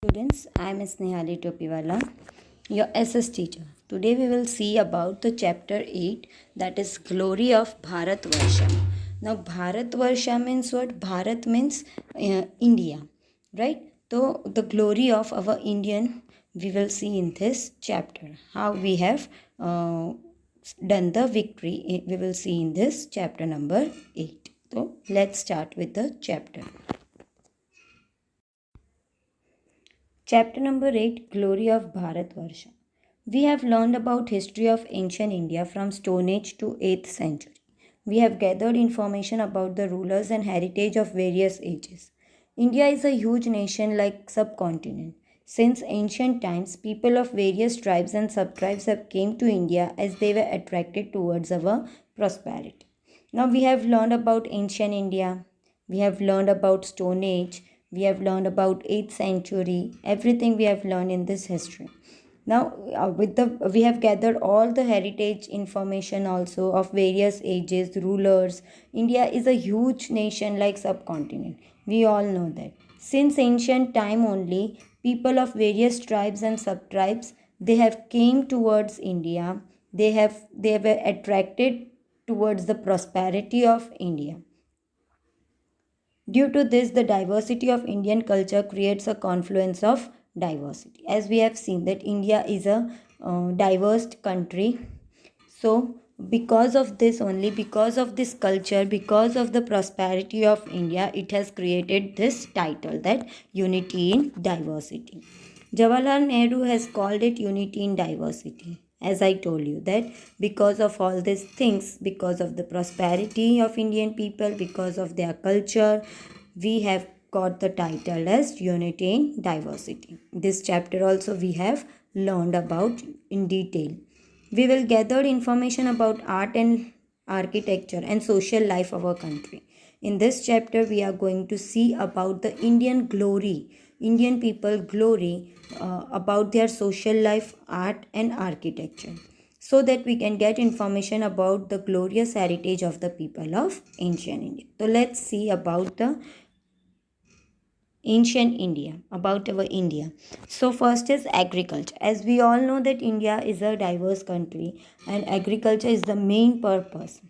Students, I am Snehali Topiwala, your SS teacher. Today we will see about the chapter 8, that is Glory of Bharatvarsha. Now Bharatvarsha means what? Bharat means India, right? So the glory of our Indian we will see in this chapter. How we have done the victory we will see in this chapter number 8. So let's start with the chapter. Chapter number 8, Glory of Bharatvarsha. We have learned about history of ancient India from Stone Age to 8th century. We have gathered information about the rulers and heritage of various ages. India is a huge nation like subcontinent. Since ancient times, people of various tribes and subtribes have came to India as they were attracted towards our prosperity. Now we have learned about ancient India. We have learned about Stone Age. We have learned about 8th century. Everything we have learned in this history. Now, we have gathered all the heritage information also of various ages, rulers. India is a huge nation like subcontinent. We all know that. Since ancient time only, people of various tribes and subtribes they have came towards India. They were attracted towards the prosperity of India. Due to this, the diversity of Indian culture creates a confluence of diversity. As we have seen that India is a diverse country. So, because of this only, because of this culture, because of the prosperity of India, it has created this title that Unity in Diversity. Jawaharlal Nehru has called it Unity in Diversity. As I told you that because of all these things, because of the prosperity of Indian people, because of their culture, we have got the title as Unity in Diversity. This chapter also we have learned about in detail. We will gather information about art and architecture and social life of our country. In this chapter, we are going to see about the Indian glory, Indian people glory about their social life, art, and architecture, so that we can get information about the glorious heritage of the people of ancient India. So let's see about the ancient India, about our India. So first is agriculture. As we all know that India is a diverse country and agriculture is the main purpose.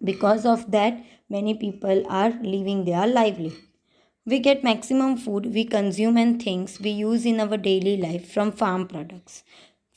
Because of that, many people are living their livelihood. We get maximum food we consume and things we use in our daily life from farm products.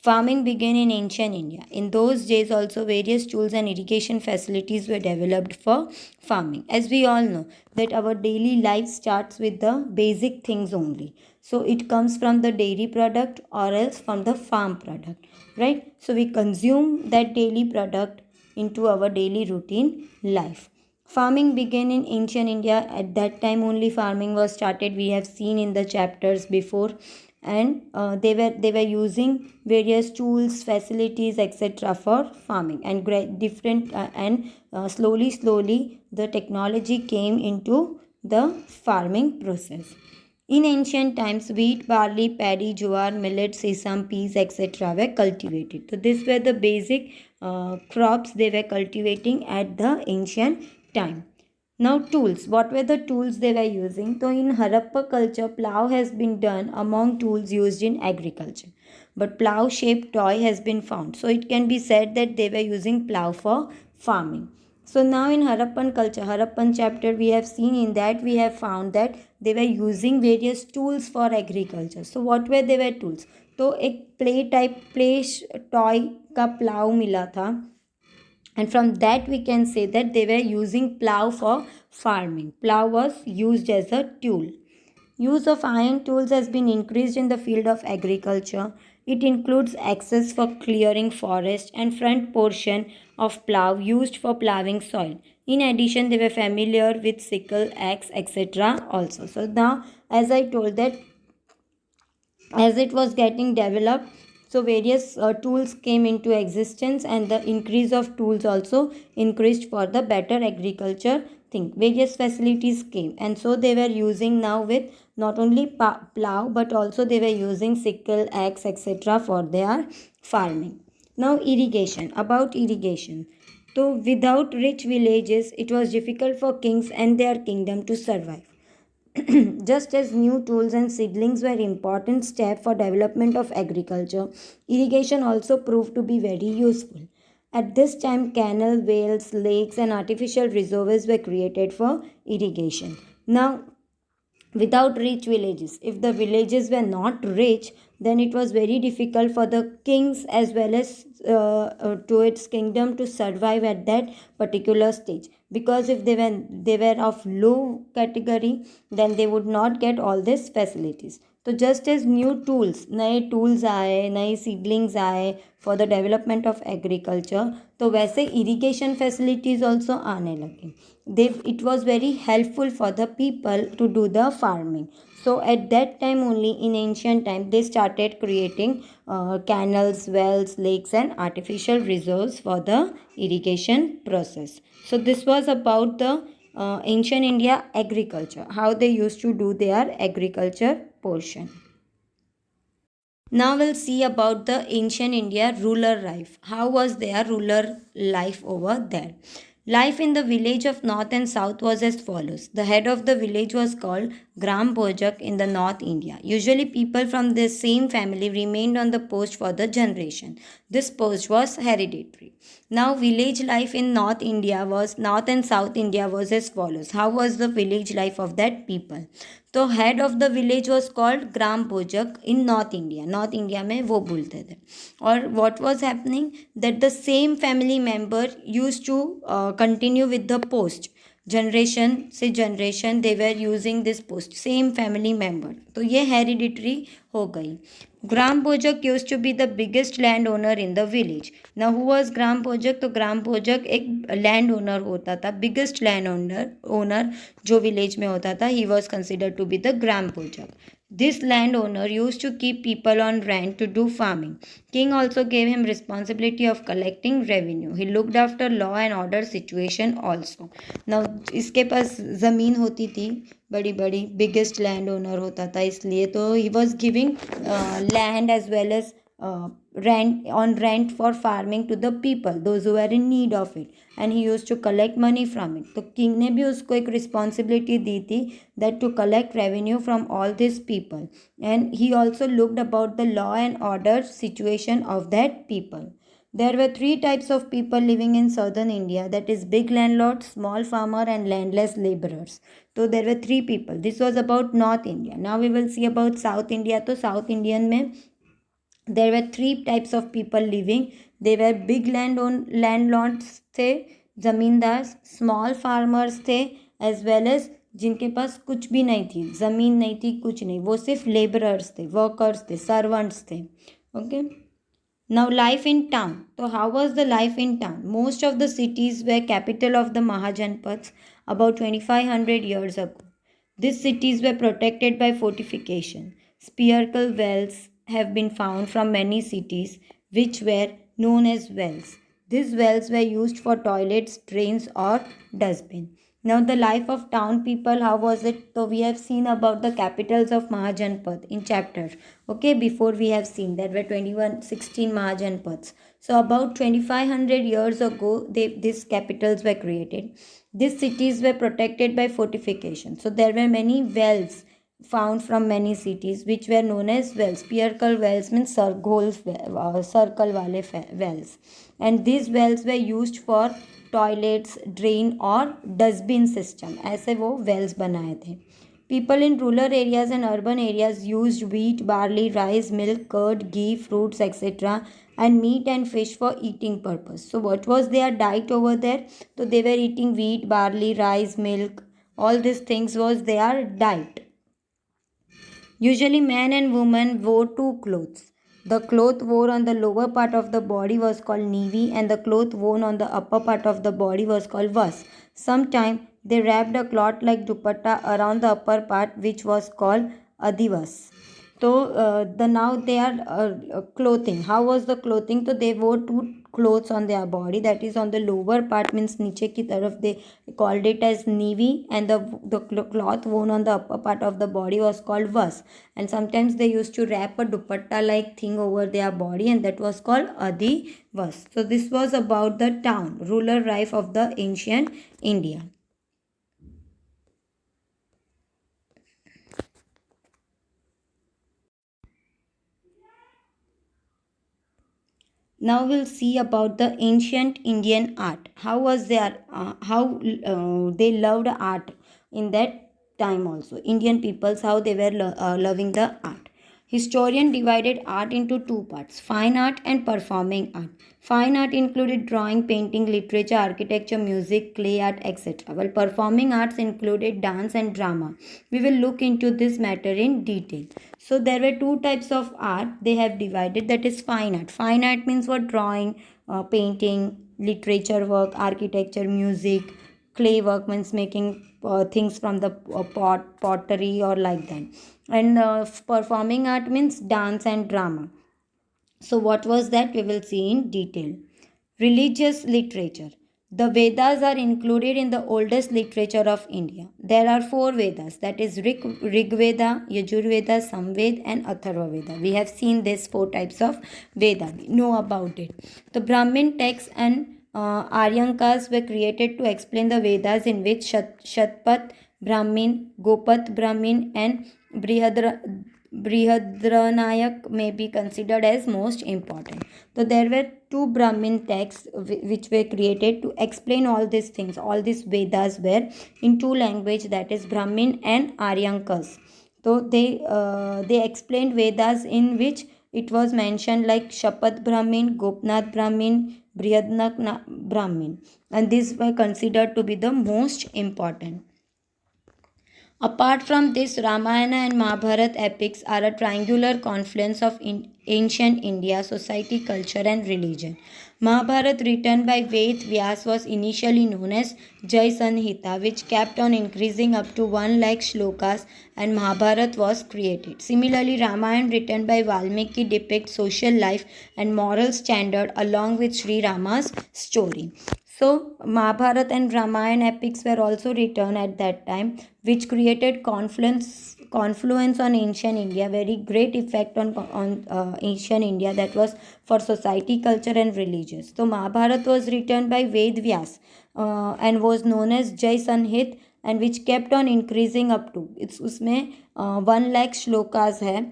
Farming began in ancient India. In those days, also various tools and irrigation facilities were developed for farming. As we all know, that our daily life starts with the basic things only. So it comes from the dairy product or else from the farm product, right? So we consume that daily product into our daily routine life. Farming began in ancient India. At that time, only farming was started. We have seen in the chapters before, and they were using various tools, facilities, etc. for farming. And different and slowly the technology came into the farming process. In ancient times, wheat, barley, paddy, jowar, millet, sesame, peas, etc. were cultivated. So these were the basic crops they were cultivating at the ancient time. Now tools. What were the tools they were using? So in Harappa culture, plough has been done among tools used in agriculture. But plough-shaped toy has been found. So it can be said that they were using plough for farming. So now in Harappan culture, Harappan chapter, we have seen in that we have found that they were using various tools for agriculture. So what were they were tools? तो एक play toy का plough मिला था, and from that we can say that they were using plow for farming. Plow was used as a tool. Use of iron tools has been increased in the field of agriculture. It includes axes for clearing forest and front portion of plow used for plowing soil. In addition, they were familiar with sickle, axe, etc. also. So now, as I told that as it was getting developed, so various tools came into existence, and the increase of tools also increased for the better agriculture thing. Various facilities came, and so they were using now with not only plow but also they were using sickle, axe, etc. for their farming. Now irrigation. About irrigation, so without rich villages it was difficult for kings and their kingdom to survive. Just as new tools and seedlings were important step for development of agriculture, irrigation also proved to be very useful. At this time, canal, wells, lakes, and artificial reservoirs were created for irrigation. Now, without rich villages, if the villages were not rich, then it was very difficult for the kings as well as to its kingdom to survive at that particular stage, because if they were of low category, then they would not get all these facilities. तो just as new tools, नए tools आए, नए seedlings आए for the development of agriculture, तो वैसे irrigation facilities also आने लगे. They it was very helpful for the people to do the farming. So at that time only, in ancient time, they started creating canals, wells, lakes, and artificial reserves for the irrigation process. So this was about the ancient India agriculture, how they used to do their agriculture portion. Now we'll see about the ancient India rural life. How was their rural life over there? Life in the village of north and south was as follows. The head of the village was called Gram Bojak in the North India. Usually people from the same family remained on the post for the generation. This post was hereditary. Now village life in North and South India was as follows. How was the village life of that people? तो head of the village was called gram bhojak in North India में वो बोलते थे. और what was happening that the same family member use to continue with the post. Generation से generation they were using this post, same family member, तो ये hereditary हो गई. Gram bhojak use to be the biggest land owner in the village. ना who was gram bhojak? तो ग्राम भोजक एक land owner होता था, बिगेस्ट लैंड ओनर जो विलेज में होता था, he was considered to be the gram bhojak. This landowner used to keep people on rent to do farming. King also gave him responsibility of collecting revenue. He looked after law and order situation also. Now इसके पास ज़मीन होती थी बड़ी बड़ी, biggest land owner होता था, इसलिए तो he was giving land as well as rent for farming to the people, those who were in need of it, and he used to collect money from it. तो king ने भी उसको एक responsibility दी थी that to collect revenue from all these people, and he also looked about the law and order situation of that people. There were three types of people living in southern India, that is big landlords, small farmer, and landless laborers. So there were three people. This was about North India. Now we will see about South India. तो South Indian में there were three types of people living. They were big landlords थे, ज़मींदार, small farmers थे, as well as जिनके पास कुछ भी नहीं थी, ज़मीन नहीं थी, कुछ नहीं, वो सिर्फ laborers थे, workers थे, servants थे. Okay. Now life in town. So how was the life in town? Most of the cities were capital of the Mahajanpads about 2500 years ago. These cities were protected by fortification. Spherical wells have been found from many cities which were known as wells. These wells were used for toilets, drains, or dustbin. Now the life of town people, how was it? So we have seen about the capitals of Mahajanpad in chapter. Okay, before we have seen there were 16 Mahajanpads. So about 2500 years ago, these capitals were created. These cities were protected by fortification. So there were many wells found from many cities which were known as wells. Spherical wells means circle wale wells. And these wells were used for toilets, drain और dustbin system, ऐसे वो Wales बनाए थे. People in rural areas and urban areas use wheat, barley, rice, milk, curd, ghee, fruits, etc. and meat and fish for eating purpose. So what was their diet over there? So they were eating wheat, barley, rice, milk, all these things was their diet. Usually man and woman wore two clothes. The cloth worn on the lower part of the body was called nivi, and the cloth worn on the upper part of the body was called vas. Sometimes they wrapped a cloth like dupatta around the upper part, which was called adivas. So now they are clothing. How was the clothing? So they wore two clothes on their body, that is on the lower part means नीचे की तरफ, they called it as nivi, and the cloth worn on the upper part of the body was called vas. And sometimes they used to wrap a dupatta like thing over their body, and that was called adivas. So this was about the town rural life of the ancient India. Now we'll see about the ancient Indian art. How was their how they loved art in that time also. Indian peoples how they were loving the art. Historian divided art into two parts: fine art and performing art. Fine art included drawing, painting, literature, architecture, music, clay art, etc. While performing arts included dance and drama. We will look into this matter in detail. So there were two types of art they have divided, that is fine art. Fine art means what? Drawing, painting, literature work, architecture, music. Clay work means making things from the pottery or like that. And performing art means dance and drama. So, what was that? We will see in detail. Religious literature. The Vedas are included in the oldest literature of India. There are four Vedas, that is Rig Veda, Yajur Veda, Samved, and Atharva Veda. We have seen these four types of Veda. We know about it. The Brahmin texts and Aryankas were created to explain the Vedas, in which Shatpat Brahmin, Gopat Brahmin, and Brihadranayak may be considered as most important. So there were two Brahmin texts which were created to explain all these things. All these Vedas were in two languages, that is Brahmin and Aryankas. So they explained Vedas in which it was mentioned like Shapat Brahmin, Gopnath Brahmin, Brihadnak Brahmin, and these were considered to be the most important. Apart from this, Ramayana and Mahabharata epics are a triangular confluence of ancient India, society, culture, and religion. Mahabharata, written by Ved Vyas, was initially known as Jai Sanhita, which kept on increasing up to 1 lakh shlokas, and Mahabharata was created. Similarly, Ramayana, written by Valmiki, depicts social life and moral standard along with Sri Rama's story. So, Mahabharata and Ramayana epics were also written at that time, which created confluence on ancient India, very great effect on ancient India, that was for society, culture, and religious. So, Mahabharata was written by Ved Vyas and was known as Jai Sanhit, and which kept on increasing up to it's उसमें 1 lakh shlokas है,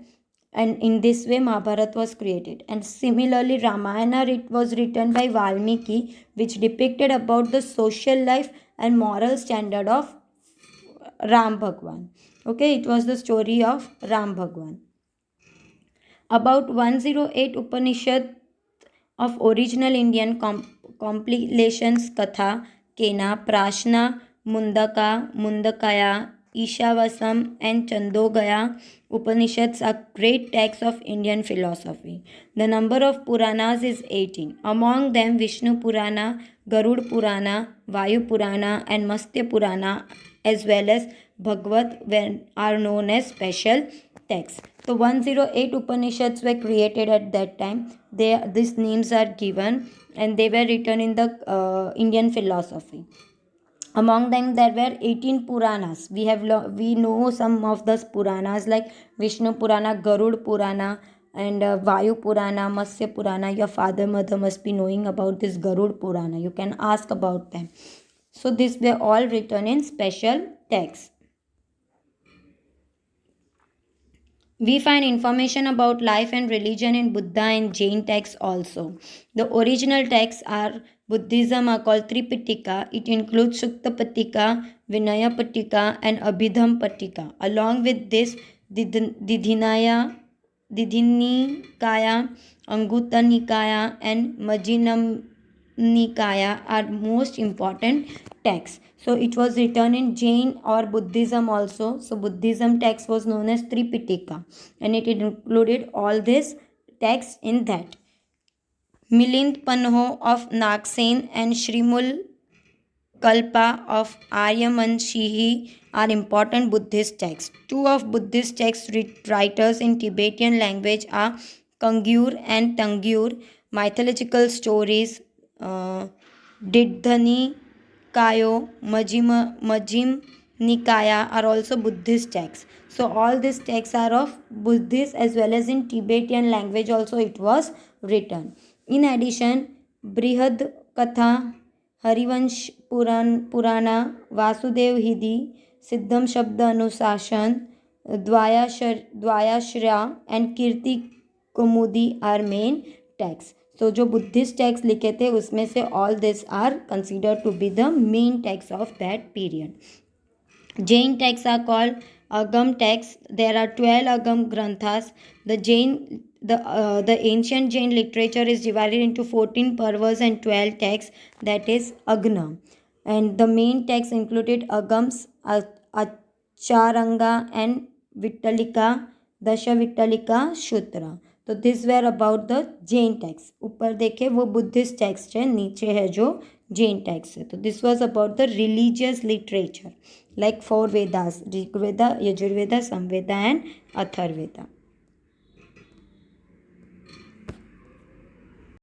and in this way Mahabharata was created. And similarly, Ramayana was written by Valmiki, which depicted about the social life and moral standard of Ram Bhagwan. Okay, it was the story of Ram Bhagwan. About 108 Upanishad of original Indian compilations, Katha, Kena, Prashna, Mundaka, Mundakaya, Ishavasam, and Chandogaya Upanishads are great texts of Indian philosophy. The number of Puranas is 18. Among them, Vishnu Purana, Garud Purana, Vayu Purana, and Mastya Purana, as well as Bhagavad, are known as special texts. So 108 Upanishads were created at that time. These names are given, and they were written in the Indian philosophy. Among them, there were 18 Puranas. We know some of those Puranas like Vishnu Purana, Garud Purana, and Vayu Purana, Matsya Purana. Your father, mother must be knowing about this Garud Purana. You can ask about them. So these were all written in special texts. We find information about life and religion in Buddha and Jain texts also. The original texts are Buddhism are called Tripitaka. It includes Sukta Pitaka, Vinaya Pitaka, and Abhidham Pitaka. Along with this, Didhinikaya, Angutta Nikaya, and Majjhima Nikaya are most important texts. So it was written in Jain or Buddhism also. So Buddhism text was known as Tripitaka, and it included all these texts in that. Milind Panho of Nagsen and Shrimul Kalpa of Aryamanshihi are important Buddhist texts. Two of Buddhist text writers in Tibetan language are Kangyur and Tangyur. Mythological stories, Didhani Kayo, Majjhim Nikaya are also Buddhist texts. So all these texts are of Buddhist as well as in Tibetan language also it was written. In addition, Brihad Katha, Harivansh Purana, Vasudev Hidi, Siddham Shabda Anushashan, Dwayashra, and Kirti Kumudi are main texts. सो जो Buddhist text लिखे थे उसमें से all this are consider to be the main text of that period. Jain texts are called Agam texts. There are 12 Agam Granthas. The ancient Jain literature is divided into 14 Parvas and 12 texts, that is Agna. And the main texts included Agams, Acharanga and Vittalika, Dasha Vittalika, Shutra. तो this were about the Jain text. ऊपर देखे वो Buddhist text है, नीचे है जो Jain text है. तो this was about the religious literature like 4 Vedas, Rigveda, Yajurveda, Samaveda and Atharvaveda.